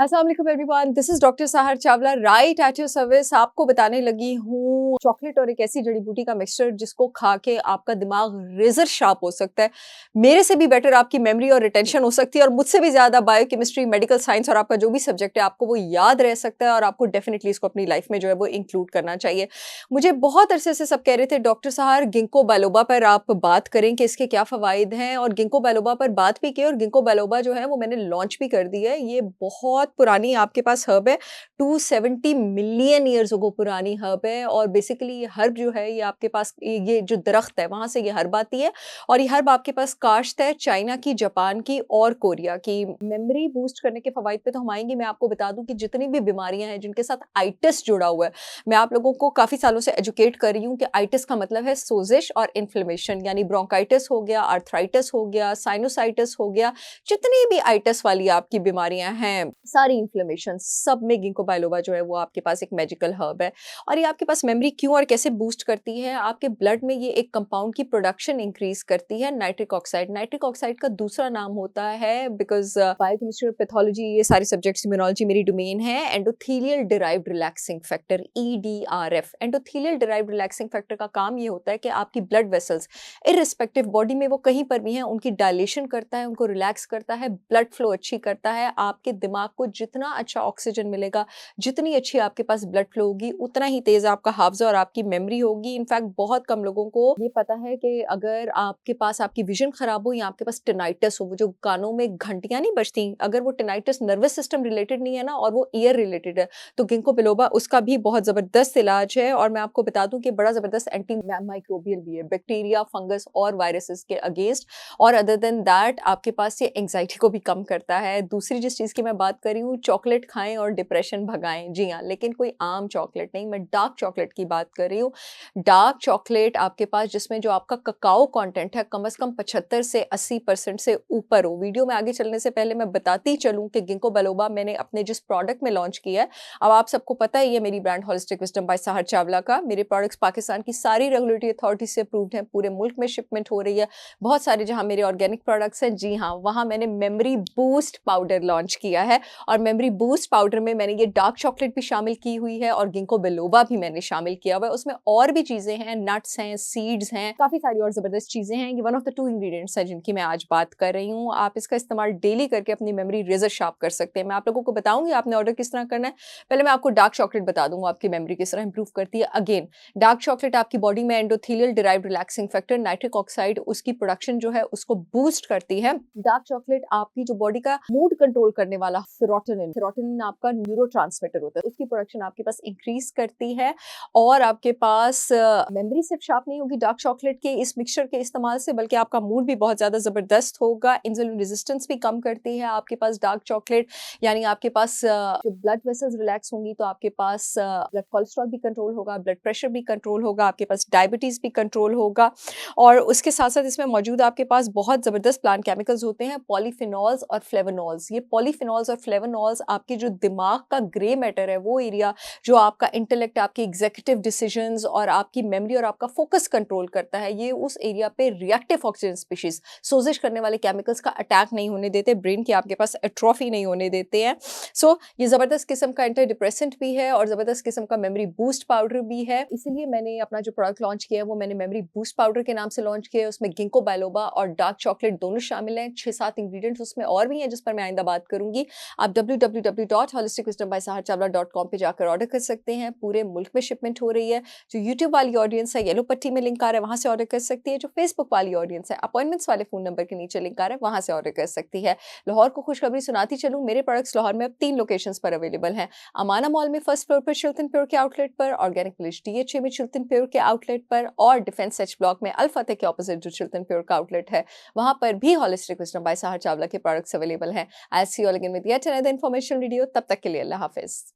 अस्सलाम वालेकुम everyone, this is doctor Sahar Chawla right at your service. आपको बताने लगी हूँ चॉकलेट और एक ऐसी जड़ी बूटी का मिक्सचर जिसको खा के आपका दिमाग रेजर शार्प हो सकता है। मेरे से भी बेटर आपकी मेमोरी और रिटेंशन हो सकती है और मुझसे भी ज़्यादा बायोकेमिस्ट्री, मेडिकल साइंस और आपका जो भी सब्जेक्ट है आपको वो याद रह सकता है और आपको डेफिनेटली इसको अपनी लाइफ में जो है वो इंक्लूड करना चाहिए। मुझे बहुत अरसे से सब कह रहे थे डॉक्टर साहर गिंको बालोबा पर आप बात करें कि इसके क्या फ़वाइद हैं, और गिंको बालोबा पर बात भी की और गिंको बालोबा जो है वो मैंने लॉन्च भी कर दी है। ये बहुत पुरानी आपके पास हर्ब है, 270 मिलियन ईयर्स अगो पुरानी हर्ब है। और बेसिकली ये हर्ब जो है ये आपके पास ये जो दरख्त है वहाँ से ये हर्ब आती है और ये हर्ब आपके पास काश्त है चाइना की, जापान की और कोरिया की। मेमोरी बूस्ट करने के फवाइद पे तो हम आएंगे। मैं आपको बता दूं कि जितनी भी बीमारियां हैं जिनके साथ आइटिस जुड़ा हुआ है, मैं आप लोगों को काफ़ी सालों से एजुकेट कर रही हूँ कि आइटिस का मतलब है सोजिश और इन्फ्लेमेशन, यानी ब्रोंकाइटिस हो गया, आर्थराइटिस हो गया, साइनोसाइटिस हो गया, जितनी भी आइटिस वाली आपकी बीमारियां हैं, सारी इन्फ्लेमेशन, सब में गिंको बाइलोबा जो है वो आपके पास एक मैजिकल हर्ब है। और ये आपके पास मेमोरी क्यों और कैसे बूस्ट करती है, आपके ब्लड में ये एक कंपाउंड की प्रोडक्शन इंक्रीज करती है, नाइट्रिक ऑक्साइड। नाइट्रिक ऑक्साइड का दूसरा नाम होता है, बिकॉज बायोकेमिस्ट्री और पैथोलॉजी ये सारे सब्जेक्ट्स, इम्यूनोलॉजी मेरी डोमेन है, endothelial derived relaxing factor EDRF। Endothelial derived relaxing factor का काम ये होता है कि आपकी ब्लड वेसल्स इररिस्पेक्टिव बॉडी में वो कहीं पर भी हैं उनकी डायलेशन करता है, उनको रिलैक्स करता है, ब्लड फ्लो अच्छी करता है। आपके दिमाग को जितना अच्छा ऑक्सीजन मिलेगा, जितनी अच्छी आपके पास ब्लड फ्लो होगी, उतना ही तेज आपका हाफजा और आपकी मेमोरी होगी। इनफैक्ट बहुत कम लोगों को ये पता है कि अगर आपके पास आपकी विजन खराब हो या आपके पास टिनाइटिस हो, वो जो कानों में घंटियां नहीं बजती, अगर वो टिनाइटिस नर्वस सिस्टम रिलेटेड नहीं है ना और वो ईयर रिलेटेड है, तो गिंको बिलोबा उसका भी बहुत जबरदस्त इलाज है। और मैं आपको बता दूं कि बड़ा जबरदस्त एंटी माइक्रोबियल भी है, बैक्टीरिया, फंगस और वायरसेस के अगेंस्ट। और अदर देन दैट आपके पास ये एंग्जाइटी को भी कम करता है। दूसरी जिस चीज़ की मैं बात कर रही हूँ, चॉकलेट खाएं और डिप्रेशन भगाएं, जी हाँ, लेकिन कोई आम चॉकलेट नहीं, मैं डार्क चॉकलेट की बात कर रही हूँ। डार्क चॉकलेट आपके पास जिसमें जो आपका ककाओ कंटेंट है कम से कम 75 से 80% से ऊपर हो। वीडियो में आगे चलने से पहले मैं बताती चलूँ कि गिंको बालोबा मैंने अपने जिस प्रोडक्ट में लॉन्च किया है, अब आप सबको पता है ये मेरी brand holistic wisdom by Sahar Chawla का। मेरे प्रोडक्ट्स पाकिस्तान की सारी रेगुलेटरी अथॉरिटी से अप्रूव्ड हैं, पूरे मुल्क में शिपमेंट हो रही है। बहुत सारे जहाँ मेरे ऑर्गेनिक प्रोडक्ट्स हैं, जी हाँ, वहाँ मैंने मेमोरी बूस्ट पाउडर लॉन्च किया है। और मेमोरी बूस्ट पाउडर में मैंने ये डार्क चॉकलेट भी शामिल की हुई है और गिंको बिलोबा भी मैंने शामिल किया हुआ है। उसमें और भी चीजें हैं, नट्स हैं, सीड्स हैं, काफी सारी और जबरदस्त चीजें हैं। ये वन ऑफ द 2 इंग्रेडिएंट्स है जिनकी मैं आज बात कर रही हूँ। आप इसका इस्तेमाल डेली करके अपनी मेमोरी रेजर शार्प कर सकते हैं। मैं आप लोगों को बताऊंगी आपने ऑर्डर किस तरह करना है। पहले मैं आपको डार्क चॉकलेट बता दूंगा आपकी मेमोरी किस तरह इंप्रूव करती है। अगेन, डार्क चॉकलेट आपकी बॉडी में endothelial derived relaxing factor nitric oxide, उसकी प्रोडक्शन जो है उसको बूस्ट करती है। डार्क चॉकलेट आपकी जो बॉडी का मूड कंट्रोल करने वाला सेरोटोनिन आपका न्यूरोट्रांसमीटर होता है, उसकी प्रोडक्शन आपके पास इंक्रीज करती है। और आपके पास मेमोरी सिर्फ शार्प नहीं होगी डार्क चॉकलेट के इस मिक्सचर के इस्तेमाल से, बल्कि आपका मूड भी बहुत ज्यादा जबरदस्त होगा। इंसुलिन रेजिस्टेंस भी कम करती है आपके पास डार्क चॉकलेट, यानी आपके पास जो ब्लड वेसल्स रिलैक्स होंगी तो आपके पास ब्लड कोलेस्ट्रॉल भी कंट्रोल होगा, ब्लड प्रेशर भी कंट्रोल होगा, आपके पास डायबिटीज भी कंट्रोल होगा। और उसके साथ साथ इसमें मौजूद आपके पास बहुत जबरदस्त प्लांट केमिकल्स होते हैं, पॉलीफिनॉल्स और फ्लेवोनॉल्स। ये पॉलीफिनॉल्स और फ्लेवोनॉल्स आपके जो दिमाग का ग्रे मैटर है, वो एरिया जो आपका इंटेलेक्ट, आपकी एग्जीक्यूटिव डिसीजंस और आपकी मेमोरी और आपका फोकस कंट्रोल करता है, ये उस एरिया पे रिएक्टिव ऑक्सीजन स्पीशीज, सोजिश करने वाले केमिकल्स का अटैक नहीं होने देते, ब्रेन की आपके पास एट्रोफी नहीं होने देते हैं। सो ये जबरदस्त किस्म का एंटी डिप्रेसेंट भी है और जबरदस्त किस्म का मेमोरी बूस्ट पाउडर भी है। इसीलिए मैंने अपना जो प्रोडक्ट लॉन्च किया है वो मैंने मेमोरी बूस्ट पाउडर के नाम से लॉन्च किया है। उसमें गिंको बाइलोबा और डार्क चॉकलेट दोनों शामिल हैं, 6-7 इंग्रेडिएंट्स उसमें और भी हैं जिस पर मैं आइंदा बात करूंगी। आप www.holisticwisdombysaharchavla.com पे जाकर ऑर्डर कर सकते हैं। पूरे मुल्क में शिपमेंट हो रही है। जो यूट्यूब वाली ऑडियंस है, येलो पट्टी में लिंक आ रहा है, वहां से ऑर्डर कर सकती है। जो फेसबुक वाली ऑडियंस है, अपॉइंटमेंट्स वाले फोन नंबर के नीचे लिंक आ रहा है, वहां से ऑर्डर कर सकती है। लाहौर को खुशखबरी सुनाती चलूं, मेरे प्रोडक्ट्स लाहौर में अब 3 लोकेशंस पर अवेलेबल हैं। अमाना मॉल में फर्स्ट फ्लोर पर चिल्टन प्योर के आउटलेट पर, ऑर्गेनिक विलेज DHA में चिल्टन प्योर के आउटलेट पर, और डिफेंस एच ब्लॉक में अल-फतेह के ऑपोजिट जो चिल्टन प्योर का आउटलेट है वहां पर भी holistic wisdom by Sahar Chawla के प्रोडक्ट्स अवेलेबल हैं। I see you again with yet another information video. तब तक के लिए अल्लाह हाफिज।